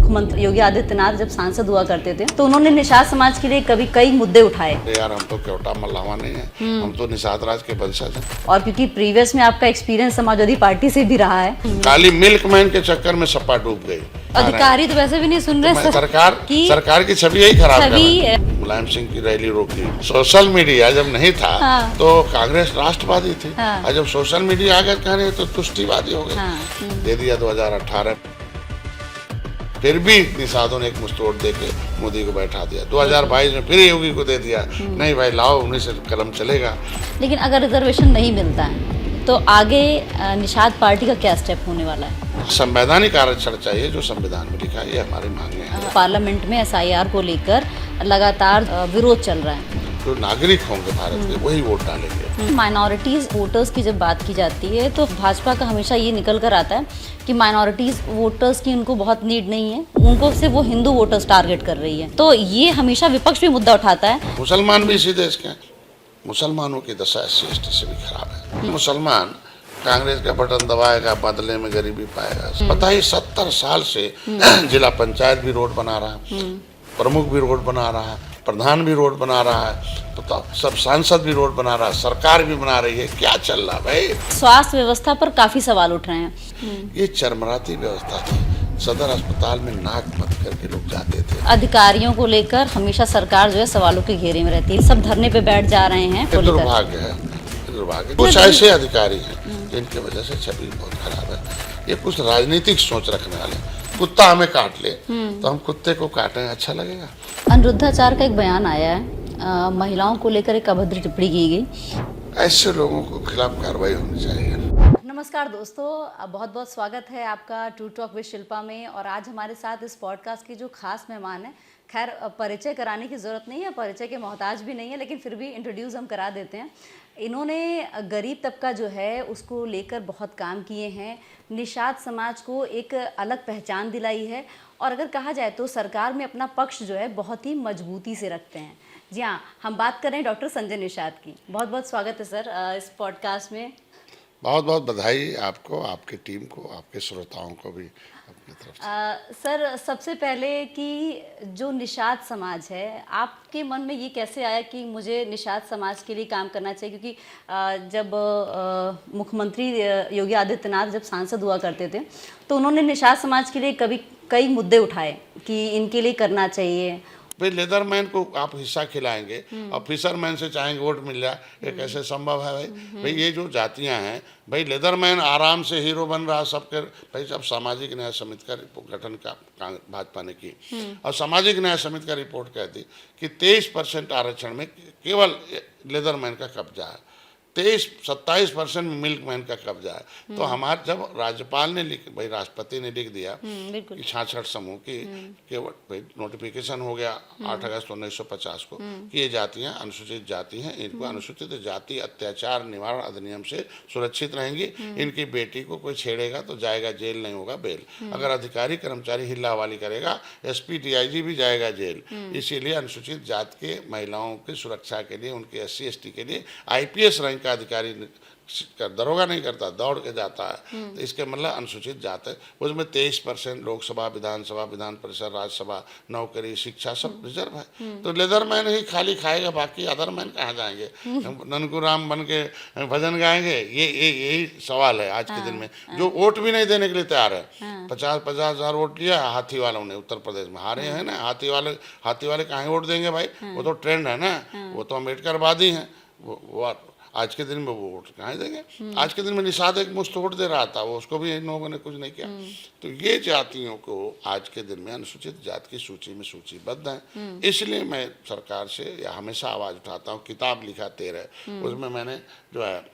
मुख्यमंत्री योगी आदित्यनाथ जब सांसद हुआ करते थे तो उन्होंने निषाद समाज के लिए कभी कई मुद्दे उठाए। यार हम तो केवटा मल्लावा नहीं है, हम तो निषाद राज के वंशज हैं। और क्योंकि प्रीवियस में आपका एक्सपीरियंस समाजवादी पार्टी से भी रहा है। काली मिल्कमैन के चक्कर में सपा डूब गई। अधिकारी तो वैसे भी नहीं सुन रहे सरकार की छवि यही खराब कर रही है। मुलायम सिंह की रैली रोकी। सोशल मीडिया जब नहीं था तो कांग्रेस राष्ट्रवादी थी, और जब सोशल मीडिया आ गया कहने तो तुष्टिवादी हो गए। दे दिया 2018, फिर भी निषादों ने एक मुस्तोड़ देके मोदी को बैठा दिया। 2022 में फिर योगी को दे दिया, नहीं भाई लाओ, उन्हीं से कलम चलेगा। लेकिन अगर रिजर्वेशन नहीं मिलता है तो आगे निषाद पार्टी का क्या स्टेप होने वाला है? संवैधानिक आरक्षण चाहिए जो संविधान में लिखा है, ये हमारी मांगे हैं। पार्लियामेंट में SIR को लेकर लगातार विरोध चल रहा है। जो नागरिक होंगे भारत के वही वोट डालेंगे। माइनॉरिटीज वोटर्स की जब बात की जाती है तो भाजपा का हमेशा ये निकल कर आता है कि माइनॉरिटीज वोटर्स की उनको बहुत नीड नहीं है, उनको सिर्फ वो हिंदू वोटर्स टारगेट कर रही है। तो ये हमेशा विपक्ष भी मुद्दा उठाता है। मुसलमान भी इसी देश के हैं। मुसलमानों की दशा SC/ST से भी खराब है। मुसलमान कांग्रेस का बटन दबाएगा, बदले में गरीबी पाएगा। पता ही 70 साल से जिला पंचायत भी रोड बना रहा है, प्रमुख भी रोड बना रहा है, प्रधान भी रोड बना रहा है, बताओ, सब सांसद भी रोड बना रहा है, सरकार भी बना रही है। क्या चल रहा भाई? स्वास्थ्य व्यवस्था पर काफी सवाल उठ रहे हैं। ये चरमराती व्यवस्था थी। सदर अस्पताल में नाक बंद करके लोग जाते थे। अधिकारियों को लेकर हमेशा सरकार जो है सवालों के घेरे में रहती है। सब धरने पे बैठ जा रहे हैं। दुर्भाग्य है, दुर्भाग्य। कुछ ऐसे अधिकारी हैं जिनकी वजह से छवि बहुत खराब है। ये कुछ राजनीतिक सोच रखने वाले। कुत्ता हमें काट ले तो हम कुत्ते को काटें, अच्छा लगेगा? अनिरुद्धाचार का एक बयान आया है, महिलाओं को लेकर एक अभद्र टिप्पणी की गई। ऐसे लोगों के खिलाफ कार्रवाई होनी चाहिए। नमस्कार दोस्तों, बहुत बहुत स्वागत है आपका टू टॉक विद शिल्पा में। और आज हमारे साथ इस पॉडकास्ट के जो खास मेहमान हैं, खैर परिचय कराने की ज़रूरत नहीं है, परिचय के मोहताज भी नहीं है, लेकिन फिर भी इंट्रोड्यूस हम करा देते हैं। इन्होंने गरीब तबका जो है उसको लेकर बहुत काम किए हैं, निषाद समाज को एक अलग पहचान दिलाई है, और अगर कहा जाए तो सरकार में अपना पक्ष जो है बहुत ही मजबूती से रखते हैं। जी हाँ, हम बात कर रहे हैं डॉक्टर संजय निषाद की। बहुत बहुत स्वागत है सर इस पॉडकास्ट में। बहुत बहुत बधाई आपको, आपकी टीम को, आपके श्रोताओं को भी अपनी तरफ से। सर सबसे पहले कि जो निषाद समाज है, आपके मन में ये कैसे आया कि मुझे निषाद समाज के लिए काम करना चाहिए? क्योंकि जब मुख्यमंत्री योगी आदित्यनाथ जब सांसद हुआ करते थे तो उन्होंने निषाद समाज के लिए कभी कई मुद्दे उठाए कि इनके लिए करना चाहिए। भाई लेदरमैन को आप हिस्सा खिलाएंगे और फिशरमैन से चाहेंगे वोट मिल जाए, ये कैसे संभव है भाई? भाई ये जो जातियां हैं, भाई लेदरमैन आराम से हीरो बन रहा सबके। भाई जब सामाजिक न्याय समिति का गठन का भाजपा ने की और सामाजिक न्याय समिति का रिपोर्ट कहती कि 23% आरक्षण में केवल लेदरमैन का कब्जा है, 27% में मिल्कमैन का कब्जा है। तो हमारे जब राज्यपाल ने भाई राष्ट्रपति ने लिख दिया कि 66 समूह की केवल भाई नोटिफिकेशन हो गया 8 अगस्त 1950 को कि ये जातियां अनुसूचित जाति हैं, इनको अनुसूचित जाति अत्याचार निवारण अधिनियम से सुरक्षित रहेंगी। इनकी बेटी को कोई छेड़ेगा तो जाएगा जेल, नहीं होगा बेल। अगर अधिकारी कर्मचारी हिल्लावाली करेगा, SP DIG भी जाएगा जेल। इसीलिए अनुसूचित जाति के महिलाओं की सुरक्षा के लिए, उनके SC/ST के लिए IPS रैंक का अधिकारी दरोगा नहीं करता, दौड़ के जाता है। तो इसके मतलब अनुसूचित जात है। उसमें 23% लोकसभा, विधानसभा, विधान परिषद, राज्यसभा, नौकरी, शिक्षा सब रिजर्व है। तो लेदरमैन ही खाली खाएगा, बाकी अदरमैन कहाँ जाएंगे? ननकुराम बन के भजन गाएंगे? यही सवाल है आज के दिन में। जो वोट भी नहीं देने के लिए तैयार है। 50 हज़ार वोट लिया हाथी वालों ने, उत्तर प्रदेश में हारे हैं ना। हाथी वाले कहाँ वोट देंगे भाई? वो तो ट्रेंड है ना, वो तो अम्बेडकरवादी हैं। वो आज के दिन में वो वोट कहाँ देंगे? आज के दिन में निषाद एक मुश्त वोट दे रहा था, वो उसको भी इन लोगों ने कुछ नहीं किया। तो ये जातियों को आज के दिन में अनुसूचित जाति की सूची में सूचीबद्ध हैं। इसलिए मैं सरकार से या हमेशा आवाज़ उठाता हूँ। किताब लिखा 13, उसमें मैंने जो है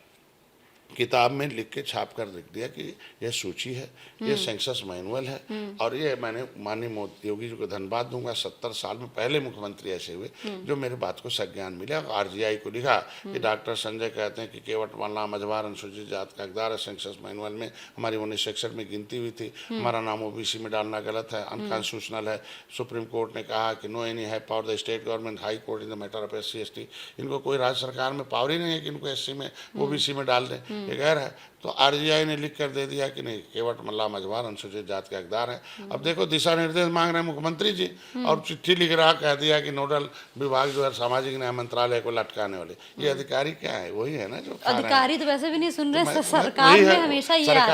किताब में लिख के छाप कर लिख दिया कि यह सूची है, ये सेंसस मैनुअल है। और ये मैंने माननीय मोदी योगी जी को धन्यवाद दूंगा, 70 साल में पहले मुख्यमंत्री ऐसे हुए जो मेरे बात को संज्ञान मिला। RGI को लिखा कि डॉक्टर संजय कहते हैं कि केवट मल्ला मझवार अनुसूचित जात का हकदार है। सेंसस मैनुअल में हमारी 1961 में गिनती हुई थी, हमारा नाम OBC में डालना गलत है, अनकॉन्स्टिट्यूशनल है। सुप्रीम कोर्ट ने कहा कि नो एनी है power the state government, high court in the matter of SC/ST। इनको कोई राज्य सरकार में पावर ही नहीं है कि इनको SC में OBC में डाल दें, ये गैर है। तो आरजीआई ने लिख कर दे दिया कि नहीं, केवट मल्ला मझवार अनुसूचित जाति के हकदार हैं। अब देखो दिशा निर्देश मांग रहे हैं मुख्यमंत्री जी, और चिट्ठी लिख रहा, कह दिया कि नोडल विभाग जो है सामाजिक न्याय मंत्रालय को लटकाने वाले। ये अधिकारी क्या है? वही है ना जो खा रहे हैं। अधिकारी तो वैसे भी नहीं सुन रहे। वही सरकार है, में हमेशा ये रहा है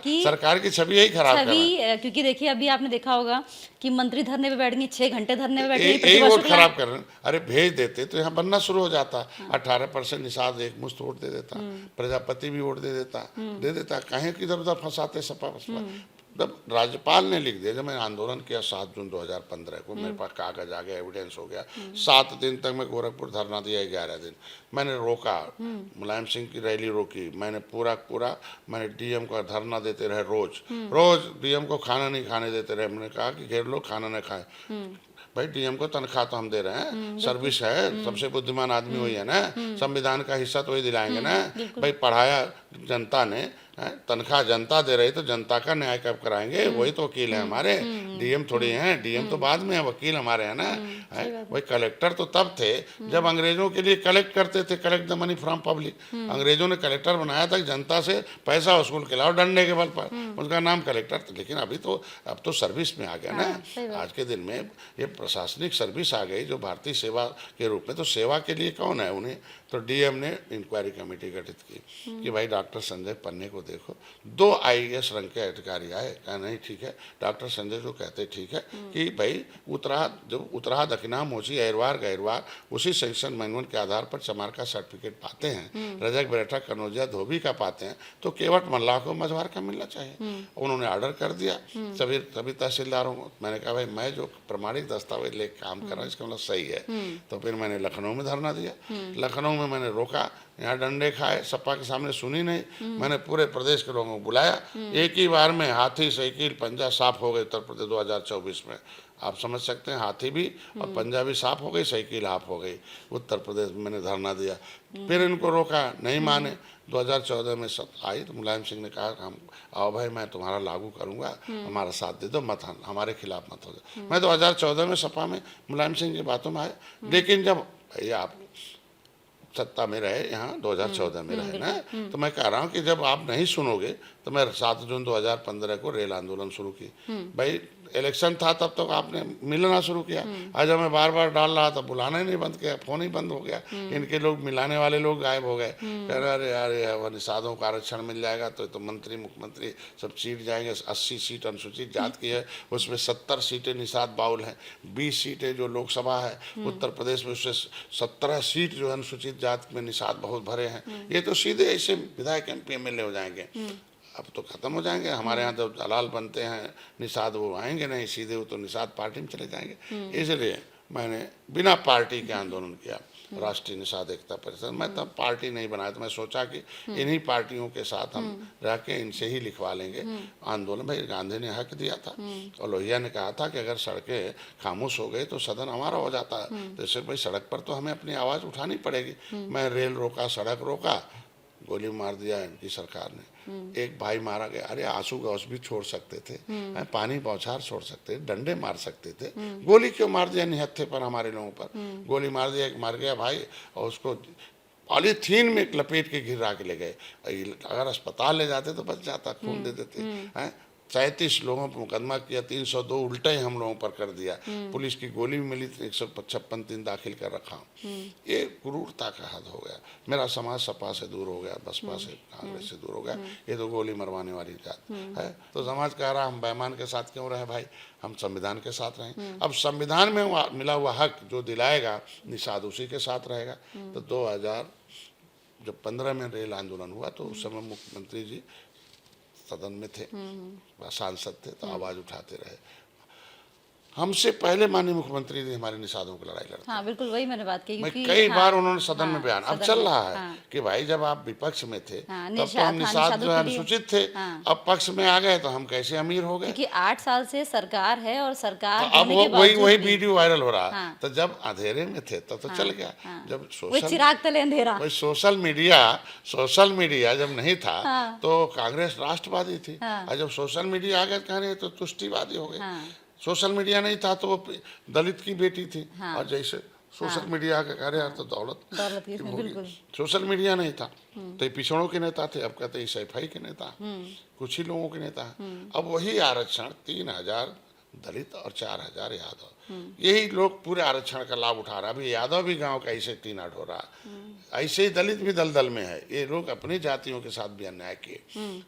कि सरकार की छवि यही खराब कर रहा है। क्योंकि देखिए अभी आपने देखा होगा कि मंत्री धरने पे बैठ गए, 6 घंटे धरने पे बैठ यही गए, वोट खराब कर रहे हैं। अरे भेज देते तो यहाँ बनना शुरू हो जाता। 18% निषाद एक मुश्त वोट दे देता, प्रजापति भी वोट दे देता। कहीं किधर उधर फंसाते सपा बसपा। जब राज्यपाल ने लिख दिया, जब मैं आंदोलन किया 7 जून 2015 को, मेरे पास कागज आ गया, एविडेंस हो गया। 7 दिन तक मैं गोरखपुर धरना दिया, 11 दिन मैंने रोका, मुलायम सिंह की रैली रोकी, मैंने पूरा मैंने डीएम का धरना देते रहे। रोज डीएम को खाना नहीं खाने देते रहे। मैंने कहा कि घेर लो, खाना न खाए। भाई डीएम को तनख्वाह तो हम दे रहे हैं, सर्विस है, सबसे बुद्धिमान आदमी वही है ना, संविधान का हिस्सा तो वही दिलाएंगे ना। भाई पढ़ाया जनता ने, तनख्वाह जनता दे रही, तो जनता का न्याय कब कराएंगे? वही तो वकील है हमारे, डीएम थोड़ी हैं। डीएम तो बाद में है, वकील हमारे हैं ना। वही कलेक्टर तो तब थे जब अंग्रेजों के लिए कलेक्ट करते थे, collect the money from public. अंग्रेजों ने कलेक्टर बनाया था जनता से पैसा वसूल के लाओ डंडे के बल पर, उसका नाम कलेक्टर था। लेकिन अब तो सर्विस में आ गया ना। आज के दिन में ये प्रशासनिक सर्विस आ गई जो भारतीय सेवा के रूप में। तो सेवा के लिए कौन है उन्हें? तो डीएम ने इंक्वायरी कमेटी गठित की कि भाई डॉक्टर संजय पन्ने को देखो। 2 आईएएस रंग के अधिकारी आए, कहा नहीं ठीक है, डॉक्टर संजय जो कहते ठीक है कि भाई उतरा दक्षिणा मोची अहरवार गैरवार उसी सेक्शन मैनुअल के आधार पर चमार का सर्टिफिकेट पाते हैं, रजक बेटा कनौजिया धोबी का पाते हैं, तो केवट मल्ला को मझवार का मिलना चाहिए। उन्होंने ऑर्डर कर दिया सभी तहसीलदारों को। मैंने कहा भाई मैं जो प्रमाणिक दस्तावेज लेकर काम कर रहा हूँ इसका मतलब सही है। तो फिर मैंने लखनऊ में धरना दिया। लखनऊ में मैंने रोका, यहाँ डंडे खाए, सपा के सामने सुनी नहीं। मैंने पूरे प्रदेश के लोगों को बुलाया। एक ही बार में हाथी साइकिल पंजा साफ हो गए उत्तर प्रदेश 2024 में। आप समझ सकते हैं, हाथी भी और पंजा भी साफ हो गई, साइकिल हाफ हो गई उत्तर प्रदेश में। मैंने धरना दिया, फिर इनको रोका, नहीं माने। 2014 में आई तो मुलायम सिंह ने कहा हम आओ भाई मैं तुम्हारा लागू करूंगा, हमारा साथ दे दो, मत हमारे खिलाफ मत हो जाओ। मैं 2014 में सपा में मुलायम सिंह की बातों में आया। लेकिन जब भैया आप सत्ता में रहे, यहाँ 2014 में रहे ना, तो मैं कह रहा हूँ कि जब आप नहीं सुनोगे तो मैं 7 जून 2015 को रेल आंदोलन शुरू की। भाई इलेक्शन था तब तक आपने मिलना शुरू किया। आज मैं बार बार डाल रहा था, बुलाना ही नहीं बंद किया, फोन ही बंद हो गया। इनके लोग मिलाने वाले लोग गायब हो गए। कह रहे अरे यार निषादों का आरक्षण मिल जाएगा तो मंत्री मुख्यमंत्री सब सीट जाएंगे। 80 सीट अनुसूचित जाति की है, उसमें 70 सीटें निषाद बाउल हैं। 20 सीटें जो लोकसभा है उत्तर प्रदेश में, उससे 17 सीट जो अनुसूचित जाति में निषाद बहुत भरे हैं। ये तो सीधे ऐसे विधायक MP MLA हो जाएंगे। अब तो खत्म हो जाएंगे। हमारे यहाँ तो दलाल बनते हैं निषाद, वो आएंगे नहीं सीधे, वो तो निषाद पार्टी में चले जाएंगे। इसलिए मैंने बिना पार्टी के आंदोलन किया, राष्ट्रीय निषाद एकता परिषद। मैं तब पार्टी नहीं बनाया, तो मैं सोचा कि इन्हीं पार्टियों के साथ हम रह के इनसे ही लिखवा लेंगे आंदोलन। भाई गांधी ने हक दिया था और लोहिया ने कहा था कि अगर सड़कें खामोश हो गई तो सदन हमारा हो जाता है। जैसे भाई सड़क पर तो हमें अपनी आवाज़ उठानी पड़ेगी। मैं रेल रोका, सड़क रोका, गोली मार दिया इनकी सरकार ने। एक भाई मारा गया। अरे आंसू गैस भी छोड़ सकते थे, पानी बौछार छोड़ सकते थे, डंडे मार सकते थे, गोली क्यों मार दिया निहत्थे पर? हमारे लोगों पर गोली मार दिया। एक मार गया भाई और उसको पॉलीथीन में लपेट के घिरा के ले गए। अगर अस्पताल ले जाते तो बच जाता, खून दे देते हैं। 37 लोगों पर मुकदमा किया, 302 उल्टे ही हम लोगों पर कर दिया। पुलिस की गोली भी मिली, 156 दिन दाखिल कर रखा। ये क्रूरता का हद हो गया। मेरा समाज सपा से दूर हो गया, बसपा से, कांग्रेस से दूर हो गया। ये तो गोली मरवाने वाली जात है। तो समाज कह रहा हम बेईमान के साथ क्यों रहे भाई, हम संविधान के साथ रहें। अब संविधान में मिला हुआ हक जो दिलाएगा निषाद उसी के साथ रहेगा। तो 2015 में रेल आंदोलन हुआ तो उस समय मुख्यमंत्री जी सदन में थे, सांसद थे, तो आवाज उठाते रहे। हमसे पहले माननीय मुख्यमंत्री ने हमारे निषादों की लड़ाई लड़ी। हाँ बिल्कुल, वही मैंने बात की क्योंकि कई बार उन्होंने सदन में बयान। अब चल रहा है कि भाई जब आप विपक्ष में थे तब तो हम निषाद जो है अनुसूचित थे, अब पक्ष में आ गए तो हम कैसे अमीर हो गए? क्योंकि 8 साल से सरकार है और सरकार अब वही वीडियो वायरल हो रहा है। तो जब अंधेरे में थे तब तो चल गया, जब चिराग तले अंधेरा, सोशल मीडिया जब नहीं था तो कांग्रेस राष्ट्रवादी थी, और जब सोशल मीडिया आ गया कहने तो तुष्टिवादी हो गए। सोशल मीडिया नहीं था तो वो दलित की बेटी थी, और जैसे सोशल मीडिया का कार्य यार तो दौलत दौलत की होगी। बिल्कुल। सोशल मीडिया नहीं था तो ये पिछड़ों के नेता थे, अब कहते हैं सैफाई के नेता, कुछ ही लोगों के नेता हैं। अब वही आरक्षण 3,000 दलित और 4,000 यादव, यही लोग पूरे आरक्षण का लाभ उठा रहा है। अभी यादव भी गांव का ऐसे 3 आठ हो रहा है, ऐसे ही दलित भी दलदल में है। ये लोग अपनी जातियों के साथ भी अन्याय किए,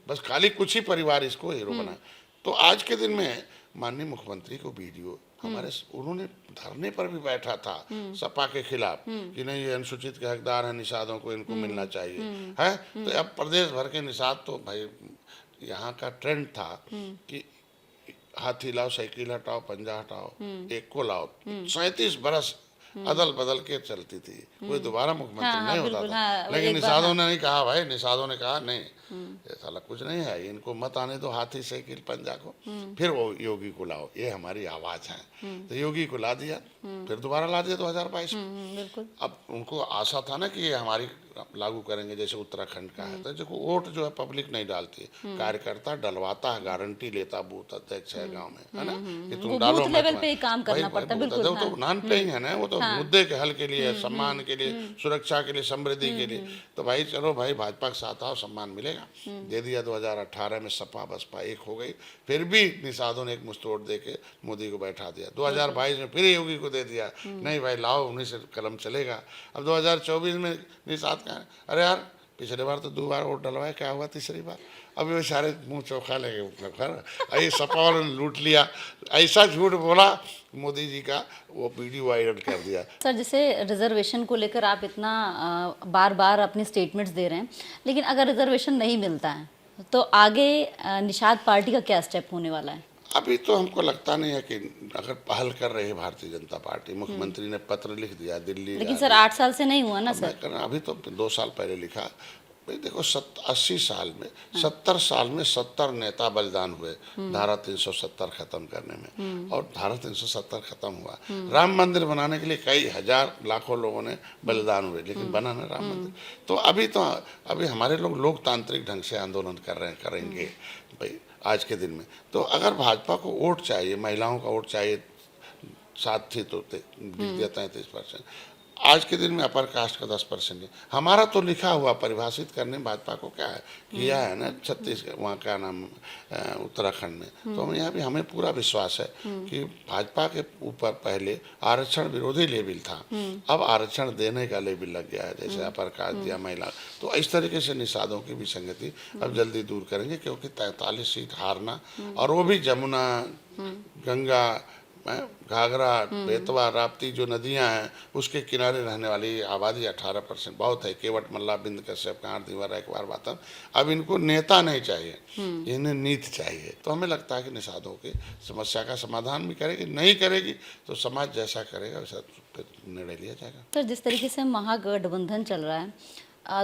बस खाली कुछ ही परिवार इसको हीरो बना। तो आज के दिन में माननीय मुख्यमंत्री को वीडियो हमारे, उन्होंने धरने पर भी बैठा था सपा के खिलाफ कि नहीं ये अनुसूचित के हकदार हैं, निषादों को इनको मिलना चाहिए है। तो अब प्रदेश भर के निषाद तो भाई, यहाँ का ट्रेंड था कि हाथी लाओ, साइकिल हटाओ, पंजा हटाओ, एक को लाओ। 37 बरस अदल बदल के चलती थी, कोई दोबारा मुख्यमंत्री नहीं होता था। लेकिन निषादों ने नहीं कहा भाई, निषादों ने कहा नहीं ये साला कुछ नहीं है, इनको मत आने दो हाथी साइकिल पंजा को, फिर वो योगी को लाओ, ये हमारी आवाज है। तो योगी को ला दिया, फिर दोबारा ला दिया 2022 में। बिल्कुल। अब उनको आशा था ना कि ये हमारी लागू करेंगे, जैसे उत्तराखंड का है। तो देखो वोट जो है पब्लिक नहीं डालती, कार्यकर्ता डलवाता है, गारंटी लेता बूथ अध्यक्ष है गांव में, है ना, कि तुम डालो बूथ लेवल पे काम करना पड़ता है। बिल्कुल। तो नॉन पेइंग है ना, वो तो मुद्दे के हल के लिए, सम्मान के लिए, सुरक्षा के लिए, समृद्धि के लिए। तो भाई चलो भाई भाजपा के साथ आओ, सम्मान मिलेगा। दे दिया। 2018 में सपा बसपा एक हो गई, फिर भी निषादों ने एक मुस्तोड़ दे के मोदी को बैठा दिया। 2022 में फिर योगी को दे दिया, नहीं भाई लाओ, उन्हीं से कलम चलेगा। अब 2024 में निषाद का, अरे यार पिछले बार तो 2 बार वोट डलवाया, क्या हुआ तीसरी बार? अब ये सारे मुंह चौखा लेके ये सपा वालों ने लूट लिया, ऐसा झूठ बोला मोदी जी का, वो वीडियो वायरल कर दिया। सर जैसे रिजर्वेशन को लेकर आप इतना बार बार अपनी स्टेटमेंट्स दे रहे हैं, लेकिन अगर रिजर्वेशन नहीं मिलता है तो आगे निषाद पार्टी का क्या स्टेप होने वाला है? अभी तो हमको लगता नहीं है कि अगर पहल कर रही है भारतीय जनता पार्टी, मुख्यमंत्री ने पत्र लिख दिया दिल्ली, लेकिन सर 8 साल से नहीं हुआ ना सर। अभी तो 2 साल पहले लिखा। भाई देखो 80 साल में 70 साल में 70 नेता बलिदान हुए धारा 370 खत्म करने में, और धारा 370 खत्म हुआ। राम मंदिर बनाने के लिए कई हजार लाखों लोगों ने बलिदान हुए, लेकिन बना ना राम मंदिर। तो अभी हमारे लोग लोकतांत्रिक ढंग से आंदोलन करेंगे भाई आज के दिन में। तो अगर भाजपा को वोट चाहिए, महिलाओं का वोट चाहिए, साथ थी तो 33%, आज के दिन में अपर कास्ट का 10% है। हमारा तो लिखा हुआ परिभाषित करने भाजपा को क्या है किया है ना, छत्तीसगढ़ वहाँ का नाम उत्तराखंड में। तो हम यहाँ भी हमें पूरा विश्वास है कि भाजपा के ऊपर पहले आरक्षण विरोधी लेबिल था, अब आरक्षण देने का लेबिल लग गया है, जैसे अपर कास्ट दिया महिला। तो इस तरीके से निषादों की विसंगति अब जल्दी दूर करेंगे, क्योंकि 43 सीट हारना, और वो भी जमुना, गंगा, घाघरा, बेतवा, राप्ती जो नदियां हैं उसके किनारे रहने वाली आबादी 18% बहुत है। केवट, मल्ला, बिंद कश्यप, कांर, दीवार, एक बार बातन। अब इनको नेता नहीं चाहिए, इन्हें नीति चाहिए। तो हमें लगता है कि निषादों की समस्या का समाधान भी करेगी, नहीं करेगी तो समाज जैसा करेगा वैसा निर्णय लिया जाएगा। सर जिस तरीके से महागठबंधन चल रहा है,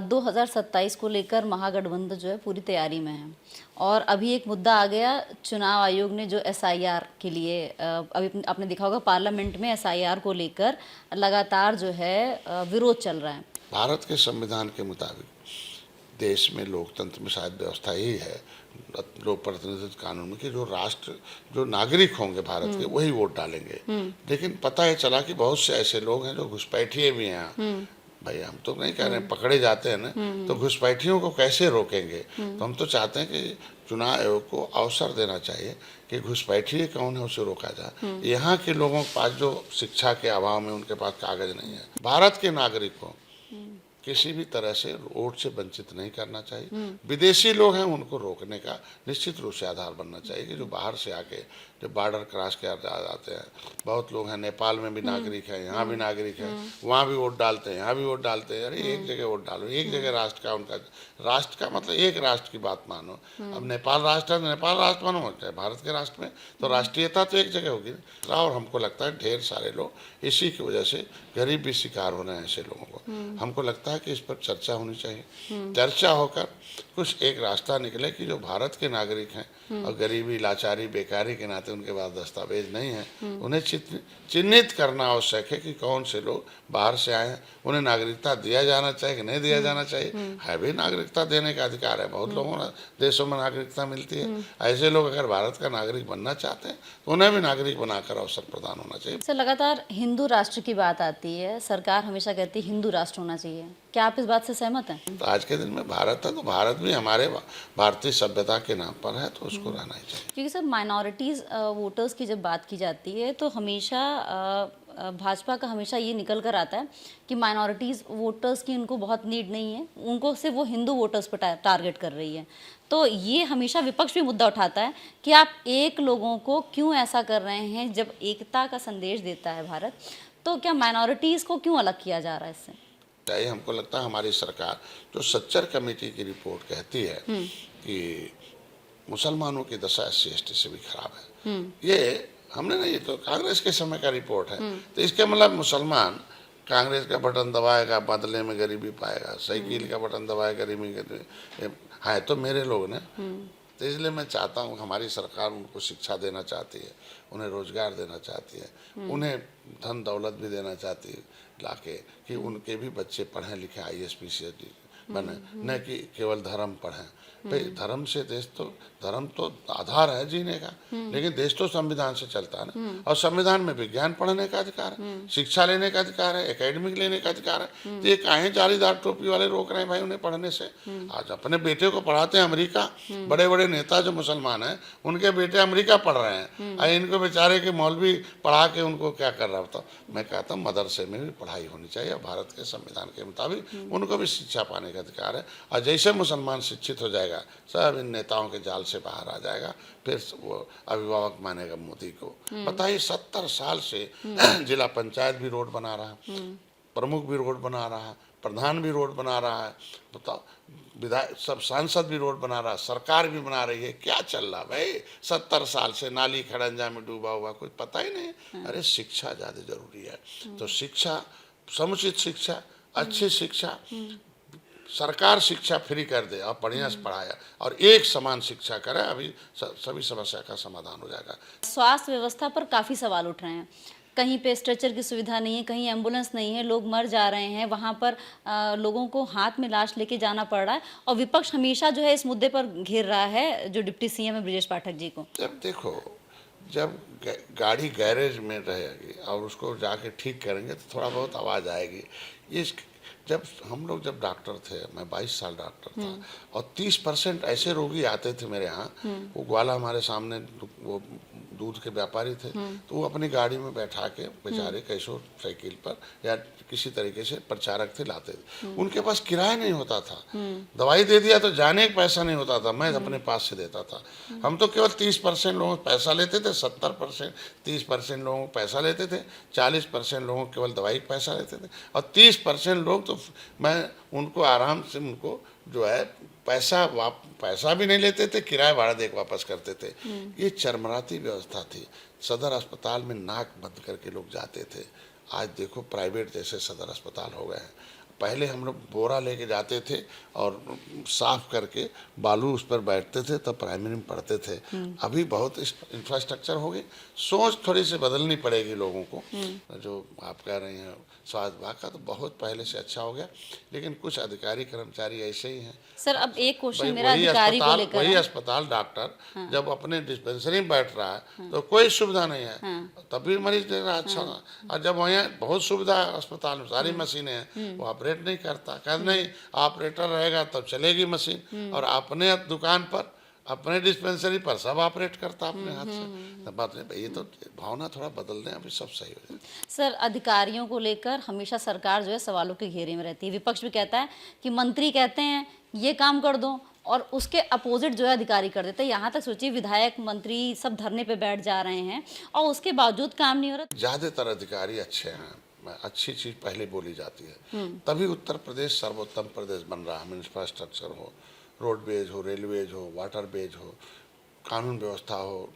2027 को लेकर महागठबंधन जो है पूरी तैयारी में है, और अभी एक मुद्दा आ गया चुनाव आयोग ने जो SIR के लिए, अभी आपने देखा होगा पार्लियामेंट में SIR को लेकर लगातार जो है विरोध चल रहा है। भारत के संविधान के मुताबिक देश में लोकतंत्र में शायद व्यवस्था यही है, लोक प्रतिनिधित्व कानून में, कि जो नागरिक होंगे भारत के वही वोट डालेंगे। लेकिन पता है चला कि बहुत से ऐसे लोग हैं जो घुसपैठिए भी हैं। भाई हम तो नहीं कह रहे हैं पकड़े जाते हैं ना, तो घुसपैठियों को कैसे रोकेंगे? तो हम तो चाहते हैं कि चुनाव आयोग को अवसर देना चाहिए कि घुसपैठिए कौन है उसे रोका जाए। यहाँ के लोगों के पास जो शिक्षा के अभाव में उनके पास कागज नहीं है, भारत के नागरिक को किसी भी तरह से वोट से वंचित नहीं करना चाहिए। विदेशी लोग हैं उनको रोकने का निश्चित रूप से आधार बनना चाहिए कि जो बाहर से आके जो बॉर्डर क्रॉस के जाते हैं, बहुत लोग हैं, नेपाल में भी नागरिक है, यहाँ भी नागरिक है, वहाँ भी वोट डालते हैं, यहाँ भी वोट डालते हैं। अरे एक जगह वोट डालो, एक जगह राष्ट्र का, उनका राष्ट्र का मतलब एक राष्ट्र की बात मानो। अब नेपाल राष्ट्र है, नेपाल राष्ट्र मानो, चाहे भारत के राष्ट्र में, तो राष्ट्रीयता तो एक जगह होगी। और हमको लगता है ढेर सारे लोग इसी की वजह से गरीब भी शिकार हो रहे हैं ऐसे लोगों को। हमको लगता है कि इस पर चर्चा होनी चाहिए, चर्चा होकर कुछ एक रास्ता निकले कि जो भारत के नागरिक हैं और गरीबी, लाचारी, बेकारी के नाते उनके पास दस्तावेज नहीं है, उन्हें चिन्हित करना आवश्यक है कि कौन से लोग बाहर से आए हैं, उन्हें नागरिकता दिया जाना चाहिए कि नहीं दिया जाना चाहिए। है भी नागरिकता देने का अधिकार है, बहुत लोगों ने देशों में नागरिकता मिलती है। ऐसे लोग अगर भारत का नागरिक बनना चाहते हैं तो उन्हें भी नागरिक बनाकर अवसर प्रदान होना चाहिए। सर, लगातार हिंदू राष्ट्र की बात आती है, सरकार हमेशा कहती है हिंदू राष्ट्र होना चाहिए, क्या आप इस बात से सहमत हैं? तो आज के दिन में भारत है तो भारत भी हमारे भारतीय सभ्यता के नाम पर है, तो उसको रहना ही चाहिए। क्योंकि सर माइनॉरिटीज़ वोटर्स की जब बात की जाती है तो हमेशा भाजपा का हमेशा ये निकल कर आता है कि माइनॉरिटीज़ वोटर्स की उनको बहुत नीड नहीं है, उनको सिर्फ वो हिंदू वोटर्स पर टारगेट कर रही है। तो ये हमेशा विपक्ष भी मुद्दा उठाता है कि आप एक लोगों को क्यों ऐसा कर रहे हैं, जब एकता का संदेश देता है भारत, तो क्या माइनॉरिटीज़ को क्यों अलग किया जा रहा है इससे? चाहिए। हमको लगता है हमारी सरकार जो सच्चर कमेटी की रिपोर्ट कहती है कि मुसलमानों की दशा SC/ST से भी खराब है, ये हमने नहीं, तो कांग्रेस के समय का रिपोर्ट है। तो इसके मतलब मुसलमान कांग्रेस का बटन दबाएगा, बदले में गरीबी पाएगा, साइकिल का बटन दबाएगा, गरीबी है तो मेरे लोग ने। तो इसलिए मैं चाहता हूँ हमारी सरकार उनको शिक्षा देना चाहती है, उन्हें रोजगार देना चाहती है, उन्हें धन दौलत भी देना चाहती है लाके, कि उनके भी बच्चे पढ़ें लिखें, IAS PCS बने, न कि केवल धर्म पढ़ें। भाई धर्म तो आधार है जीने का, लेकिन देश तो संविधान से चलता है ना, और संविधान में विज्ञान पढ़ने का अधिकार है, शिक्षा लेने का अधिकार है, एकेडमिक लेने का अधिकार है। तो ये काहे जालीदार टोपी वाले रोक रहे हैं भाई उन्हें पढ़ने से? आज अपने बेटे को पढ़ाते हैं अमेरिका, बड़े बड़े नेता जो मुसलमान हैं उनके बेटे अमेरिका पढ़ रहे हैं, और इनको बेचारे के मौलवी पढ़ा के उनको क्या कर रहा होता। मैं कहता हूँ मदरसे में भी पढ़ाई होनी चाहिए, भारत के संविधान के मुताबिक उनको भी शिक्षा पाने का अधिकार है। और जैसे मुसलमान शिक्षित हो जाएगा, सब इन नेताओं के जाल से बाहर आ जाएगा, फिर वो अभिभावक मानेगा मोदी को। बताइए 70 साल से जिला पंचायत भी रोड बना रहा है, प्रमुख भी रोड बना रहा है, प्रधान भी रोड बना रहा है, बताओ विधायक सब सांसद भी रोड बना रहा है, सरकार भी बना रही है। क्या चल रहा भाई? 70 साल से नाली खड़ंजा में डूबा हुआ, कोई पता ही नहीं। अरे शिक्षा ज़्यादा जरूरी है, तो शिक्षा, समुचित शिक्षा, अच्छी शिक्षा, सरकार शिक्षा फ्री कर दे और बढ़िया से पढ़ाया और एक समान शिक्षा करे, अभी सभी समस्या का समाधान हो जाएगा। स्वास्थ्य व्यवस्था पर काफ़ी सवाल उठ रहे हैं, कहीं पे स्ट्रेचर की सुविधा नहीं है, कहीं एम्बुलेंस नहीं है, लोग मर जा रहे हैं, वहाँ पर लोगों को हाथ में लाश लेके जाना पड़ रहा है, और विपक्ष हमेशा जो है इस मुद्दे पर घेर रहा है जो डिप्टी CM है ब्रजेश पाठक जी को। जब देखो, जब गाड़ी गैरेज में रहेगी और उसको जाके ठीक करेंगे तो थोड़ा बहुत आवाज़ आएगी। ये जब हम लोग जब डॉक्टर थे, मैं 22 साल डॉक्टर था, और 30% ऐसे रोगी आते थे मेरे यहाँ। वो ग्वाला हमारे सामने वो दूध के व्यापारी थे, तो वो अपनी गाड़ी में बैठा के बेचारे कैसो साइकिल पर या किसी तरीके से प्रचारक थे लाते थे, उनके पास किराया नहीं होता था, दवाई दे दिया तो जाने का पैसा नहीं होता था, मैं अपने पास से देता था। हम तो केवल 30% लोगों पैसा लेते थे, 70% 30% लोगों पैसा लेते थे, 40% लोगों केवल दवाई का पैसा लेते थे, और 30% लोग तो मैं उनको आराम से उनको जो है पैसा भी नहीं लेते थे, किराया भाड़ा दे के वापस करते थे। ये चरमराती व्यवस्था थी। सदर अस्पताल में नाक बंद करके लोग जाते थे, आज देखो प्राइवेट जैसे सदर अस्पताल हो गए हैं। पहले हम लोग बोरा लेके जाते थे और साफ करके बालू उस पर बैठते थे, तब प्राइमरी में पढ़ते थे। अभी बहुत इंफ्रास्ट्रक्चर हो गए, सोच थोड़ी सी बदलनी पड़ेगी लोगों को। जो आप कह रहे हैं स्वास्थ्य विभाग का तो बहुत पहले से अच्छा हो गया, लेकिन कुछ अधिकारी कर्मचारी ऐसे ही हैं। सर, अब एक क्वेश्चन मेरा अधिकारी को लेकर वही है। अस्पताल डॉक्टर जब अपने डिस्पेंसरी में बैठ रहा है तो कोई सुविधा नहीं है, तभी मरीज दे रहा है अच्छा। और जब वहाँ बहुत सुविधा है अस्पताल में, सारी मशीनें हैं, वो ऑपरेट नहीं करता, कहते नहीं ऑपरेटर रहेगा तब चलेगी मशीन, और अपने दुकान पर अपने डिस्पेंसरी पर सब ऑपरेट करता अपने हाथ से। तब बात नहीं, ये तो भावना थोड़ा बदल दें, अभी सब सही हो जाए। सर, अधिकारियों को लेकर हमेशा सरकार जो है सवालों के घेरे में रहती है। विपक्ष भी कहता है कि मंत्री कहते हैं ये काम कर दो, और उसके अपोजिट जो है अधिकारी कर देते हैं। यहाँ तक सोचिए विधायक मंत्री सब धरने पे बैठ जा रहे हैं और उसके बावजूद काम नहीं हो रहा। ज़्यादातर अधिकारी अच्छे हैं, अच्छी चीज़ पहले बोली जाती है, तभी उत्तर प्रदेश सर्वोत्तम प्रदेश बन रहा है। इंफ्रास्ट्रक्चर हो, रोडवेज हो, रेलवेज हो, वाटरवेज हो, कानून व्यवस्था हो,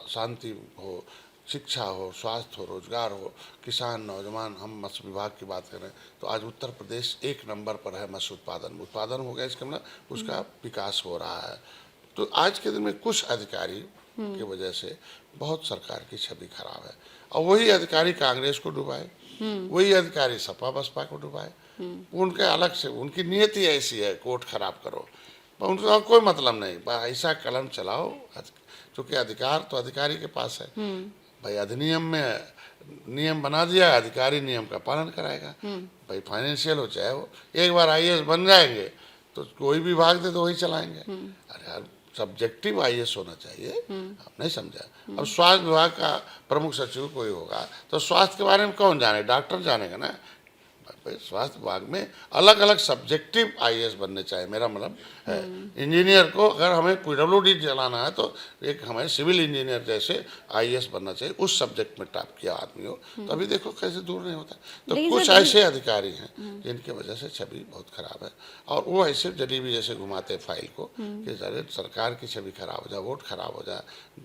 शांति हो, शिक्षा हो, स्वास्थ्य हो, रोजगार हो, किसान, नौजवान। हम मत्स्य विभाग की बात करें तो आज उत्तर प्रदेश 1 नंबर पर है। मत्स्य उत्पादन हो गया, इसका मतलब उसका विकास हो रहा है। तो आज के दिन में कुछ अधिकारी की वजह से बहुत सरकार की छवि खराब है, और वही अधिकारी कांग्रेस को डुबाए, वही अधिकारी सपा बसपा को डुबाए। उनके अलग से उनकी नियति ऐसी है, कोर्ट खराब करो, पर उनका कोई मतलब नहीं, ऐसा कलम चलाओ, क्योंकि अधिकार तो अधिकारी के पास है। भाई अधिनियम में नियम बना दिया, अधिकारी नियम का पालन कराएगा। भाई फाइनेंशियल हो चाहे वो, एक बार आईएएस बन जाएंगे तो कोई भी विभाग दे तो वही चलाएंगे। अरे यार, सब्जेक्टिव आईएएस होना चाहिए, आप नहीं समझा। अब स्वास्थ्य विभाग का प्रमुख सचिव कोई होगा तो स्वास्थ्य के बारे में कौन जाने, डॉक्टर जानेगा ना। स्वास्थ्य विभाग में अलग अलग सब्जेक्टिव आईएएस बनने चाहिए, मेरा मतलब है। इंजीनियर को अगर हमें पीडब्ल्यूडी चलाना है तो एक हमें सिविल इंजीनियर जैसे आईएएस बनना चाहिए, उस सब्जेक्ट में टॉप किया आदमी हो, तो अभी देखो कैसे दूर नहीं होता। तो कुछ ऐसे अधिकारी हैं जिनकी वजह से छवि बहुत खराब है, और वो ऐसे जलेबी जैसे घुमाते फाइल को कि अरे सरकार की छवि खराब हो जाए, वोट खराब हो जाए,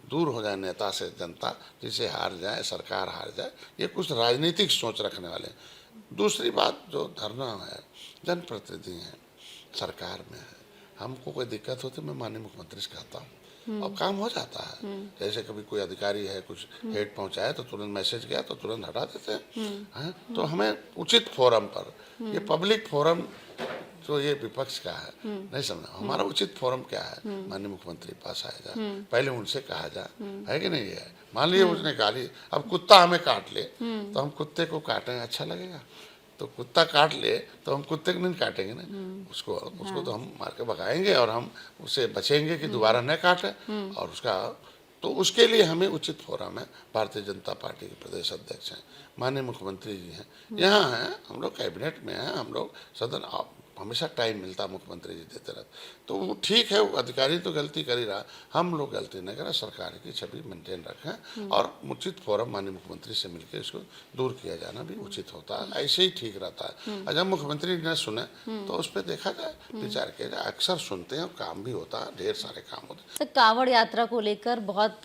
दूर हो जाए नेता से जनता, जिसे हार जाए, सरकार हार जाए, ये कुछ राजनीतिक सोच रखने वाले। दूसरी बात, जो धरना है, जनप्रतिनिधि हैं, सरकार में है, हमको कोई दिक्कत होती मैं माननीय मुख्यमंत्री से कहता हूँ और काम हो जाता है। जैसे कभी कोई अधिकारी है कुछ हेड पहुंचाया तो तुरंत मैसेज गया तो तुरंत हटा देते हैं। तो हमें उचित फोरम पर, ये पब्लिक फोरम जो ये विपक्ष का है, नहीं समझा, हमारा उचित फोरम क्या है, माननीय मुख्यमंत्री पास आया जाए, पहले उनसे कहा जाए, है कि नहीं है। मान लीजिए उसने कहा ली, अब कुत्ता हमें काट ले तो हम कुत्ते को काटें, अच्छा लगेगा? तो कुत्ता काट ले तो हम कुत्ते को नहीं काटेंगे ना, उसको तो हम मार के भगाएंगे और हम उससे बचेंगे कि दोबारा न काटे। और उसका तो उसके लिए हमें उचित फोरम है। भारतीय जनता पार्टी के प्रदेश अध्यक्ष हैं, माननीय मुख्यमंत्री जी हैं, यहाँ हैं, हम लोग कैबिनेट में हैं, हम लोग सदन, हमेशा टाइम मिलता मुख्यमंत्री जी देते रहते, तो वो ठीक है, वो अधिकारी तो गलती कर ही रहा, हम लोग गलती नहीं करें, सरकार की छवि मेंटेन रखें और उचित फोरम माननीय मुख्यमंत्री से मिलकर इसको दूर किया जाना भी उचित होता है, ऐसे ही ठीक रहता है। और जब मुख्यमंत्री न सुने तो उस पर देखा जाए, विचार किया जाए। अक्सर सुनते हैं और काम भी होता है, ढेर सारे काम होते हैं। कांवड़ यात्रा को लेकर बहुत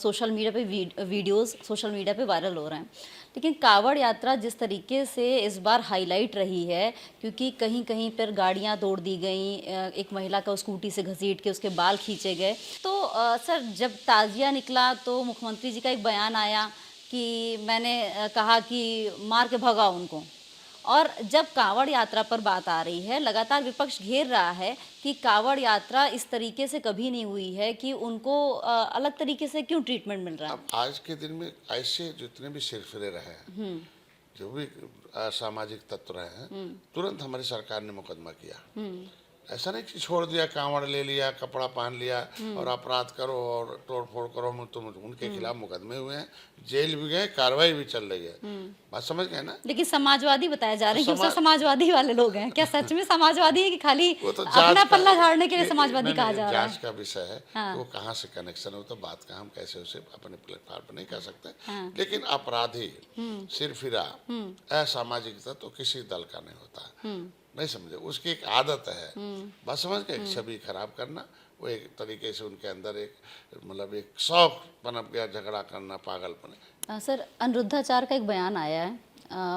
सोशल मीडिया पे वीडियोस सोशल मीडिया पे वायरल हो रहे हैं, लेकिन कांवड़ यात्रा जिस तरीके से इस बार हाईलाइट रही है, क्योंकि कहीं कहीं पर गाड़ियां तोड़ दी गई, एक महिला का स्कूटी से घसीट के उसके बाल खींचे गए, तो सर जब ताजिया निकला तो मुख्यमंत्री जी का एक बयान आया कि मैंने कहा कि मार के भगाओ उनको, और जब कांवड़ यात्रा पर बात आ रही है, लगातार विपक्ष घेर रहा है कि कांवड़ यात्रा इस तरीके से कभी नहीं हुई है, कि उनको अलग तरीके से क्यों ट्रीटमेंट मिल रहा है। अब आज के दिन में ऐसे जितने भी सिरफिरे रहे हैं, जो भी असामाजिक तत्व रहे हैं, तुरंत हमारी सरकार ने मुकदमा किया। ऐसा नहीं कि छोड़ दिया, कांवड़ ले लिया, कपड़ा पहन लिया और अपराध करो और तोड़ फोड़ करो, तुम उनके खिलाफ मुकदमे हुए हैं, जेल भी गए, कार्रवाई भी चल रही है। बात समझ गए ना। लेकिन समाजवादी बताया जा रहा है कि उससे समाजवादी वाले लोग हैं, क्या सच में समाजवादी है कि खाली तो अपना पल्ला झाड़ने के लिए समाजवादी कहा जा रहा है? जांच का विषय है। हाँ। वो कहाँ से कनेक्शन हो तो बात का हम कैसे उसे अपने प्लेटफॉर्म पर नहीं कर सकते। हाँ। लेकिन अपराधी सिरफिरा असामाजिक तो किसी दल का नहीं होता, नहीं समझे, उसकी एक आदत है, बस समझ के छवि खराब करना। वो एक तरीके से उनके अंदर एक मतलब एक शौक पनप गया, झगड़ा करना, पागलपन। सर अनिरुद्धाचार का एक बयान आया है,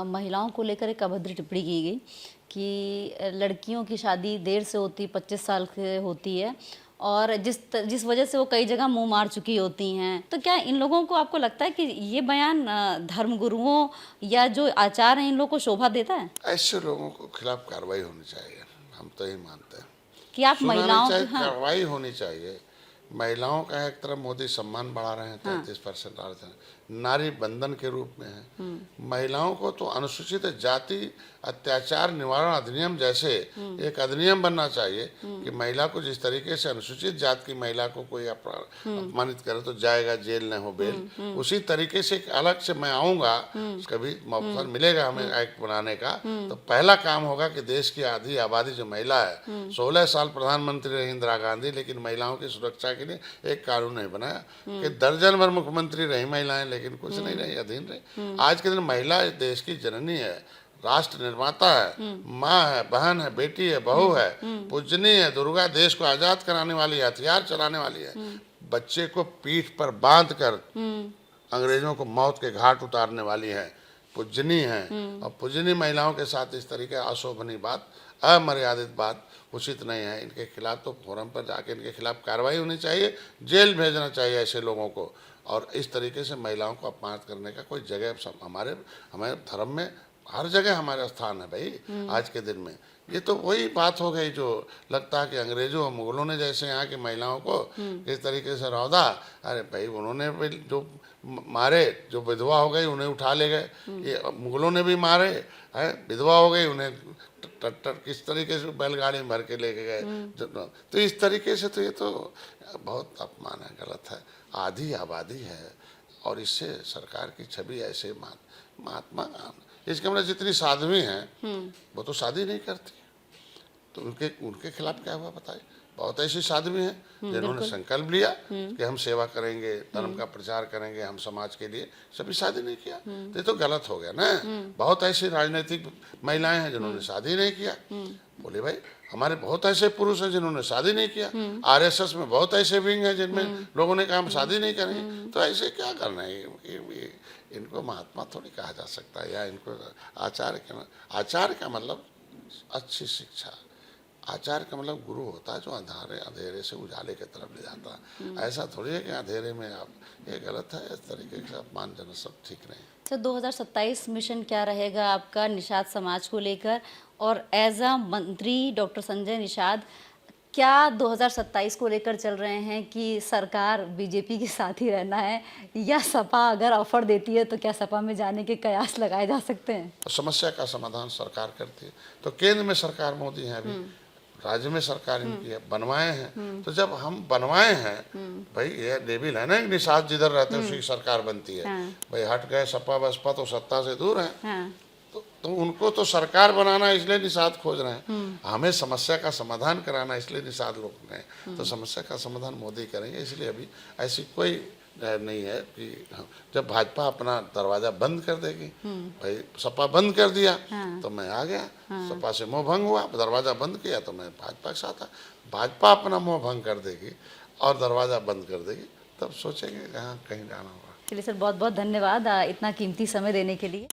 महिलाओं को लेकर एक अभद्र टिप्पणी की गई कि लड़कियों की शादी देर से होती, 25 साल से होती है, और जिस वजह से वो कई जगह मुंह मार चुकी होती हैं। तो क्या इन लोगों को, आपको लगता है कि ये बयान धर्मगुरुओं या जो आचार हैं इन लोगों को शोभा देता है? ऐसे लोगों को खिलाफ कार्रवाई होनी चाहिए, हम तो यही मानते हैं कि आप महिलाओं की कार्रवाई होनी चाहिए। महिलाओं का एक तरफ मोदी सम्मान बढ़ा रहे हैं, 33% आरक्षण, नारी बंधन के रूप में है। महिलाओं को तो अनुसूचित जाति अत्याचार निवारण अधिनियम जैसे एक अधिनियम बनना चाहिए कि महिला को जिस तरीके से अनुसूचित जाति की महिला को कोई अपमानित करे तो जाएगा जेल, न हो बेल, उसी तरीके से अलग से मैं आऊंगा, कभी मौका मिलेगा हमें एक्ट बनाने का, तो पहला काम होगा कि देश की आधी आबादी जो महिला है, 16 साल प्रधानमंत्री रही इंदिरा गांधी, लेकिन महिलाओं की सुरक्षा के लिए एक कानून नहीं बनाया। कि दर्जन भर मुख्यमंत्री रही महिलाएं, लेकिन कुछ नहीं रही, अधीन रही। आज के दिन महिला देश की जननी है, राष्ट्र निर्माता है, माँ है, बहन है, बेटी है, बहू है, पूजनीय है, दुर्गा, देश को आजाद कराने वाली, हथियार चलाने वाली है। बच्चे को पीठ पर बांध कर अंग्रेजों को मौत के घाट उतारने वाली है। पूजनीय हैं और पूजनीय महिलाओं के साथ इस तरीके अशोभनीय बात, अमर्यादित बात उचित नहीं है। इनके खिलाफ तो फोरम पर जाके इनके खिलाफ कार्रवाई होनी चाहिए, जेल भेजना चाहिए ऐसे लोगों को। और इस तरीके से महिलाओं को अपमानित करने का कोई जगह हमारे हमारे धर्म में हर जगह हमारा स्थान है भाई आज के दिन में। ये तो वही बात हो गई जो लगता है कि अंग्रेजों और मुगलों ने जैसे यहाँ की महिलाओं को इस तरीके से रौदा, अरे भाई उन्होंने भी जो मारे, जो विधवा हो गई उन्हें उठा ले गए, ये मुगलों ने भी मारे है, विधवा हो गई उन्हें किस तरीके से बैलगाड़ी में भर के लेके गए। तो इस तरीके से तो ये तो बहुत अपमान है, गलत है, आधी आबादी है। और इससे सरकार की छवि ऐसे महात्मा इसके मतलब जितनी साध्वी हैं वो तो शादी नहीं करती, तो उनके खिलाफ क्या हुआ बताइए। बहुत ऐसी साध्वी हैं जिन्होंने संकल्प लिया कि हम सेवा करेंगे, धर्म का प्रचार करेंगे, हम समाज के लिए, सभी शादी नहीं किया, तो ये तो गलत हो गया ना। बहुत ऐसी राजनीतिक महिलाएं हैं जिन्होंने शादी नहीं किया। बोले भाई हमारे बहुत ऐसे पुरुष हैं जिन्होंने शादी नहीं किया, आरएसएस में बहुत ऐसे विंग हैं जिनमें लोगों ने कहा हम शादी नहीं करेंगे, तो ऐसे क्या करना है। इनको महात्मा थोड़ी कहा जा सकता है, या इनको आचार्य का मतलब अच्छी शिक्षा, आचार्य का मतलब गुरु होता है जो अंधेरे से उजाले की तरफ ले जाता है। ऐसा थोड़ी है कि अंधेरे में आप, ये गलत है, इस तरीके से अपमानजनक सब ठीक नहीं। सर 2027 मिशन क्या रहेगा आपका निषाद समाज को लेकर, और एज अ मंत्री डॉक्टर संजय निषाद क्या 2027 को लेकर चल रहे हैं कि सरकार बीजेपी के साथ ही रहना है, या सपा अगर ऑफर देती है तो क्या सपा में जाने के कयास लगाए जा सकते हैं? तो समस्या का समाधान सरकार करती है, तो केंद्र में सरकार मोदी है, अभी राज्य में सरकार इनकी है, बनवाए हैं। तो जब हम बनवाए हैं भाई, ये लेबिल है ना, निषाद जिधर रहते हैं उसकी सरकार बनती है। भाई हट गए सपा बसपा तो सत्ता से दूर है, तो उनको तो सरकार बनाना इसलिए निषाद खोज रहे हैं, हमें समस्या का समाधान कराना इसलिए निषाद लोग हैं। तो समस्या का समाधान मोदी करेंगे, इसलिए अभी ऐसी कोई नहीं है कि जब भाजपा अपना दरवाजा बंद कर देगी, भाई सपा बंद कर दिया तो मैं आ गया, सपा से मोह भंग हुआ, दरवाजा बंद किया तो मैं भाजपा के साथ आ। भाजपा अपना मोह भंग कर देगी और दरवाजा बंद कर देगी, तब सोचेंगे कहाँ कहीं जाना होगा। चलिए सर, बहुत बहुत धन्यवाद इतना कीमती समय देने के लिए।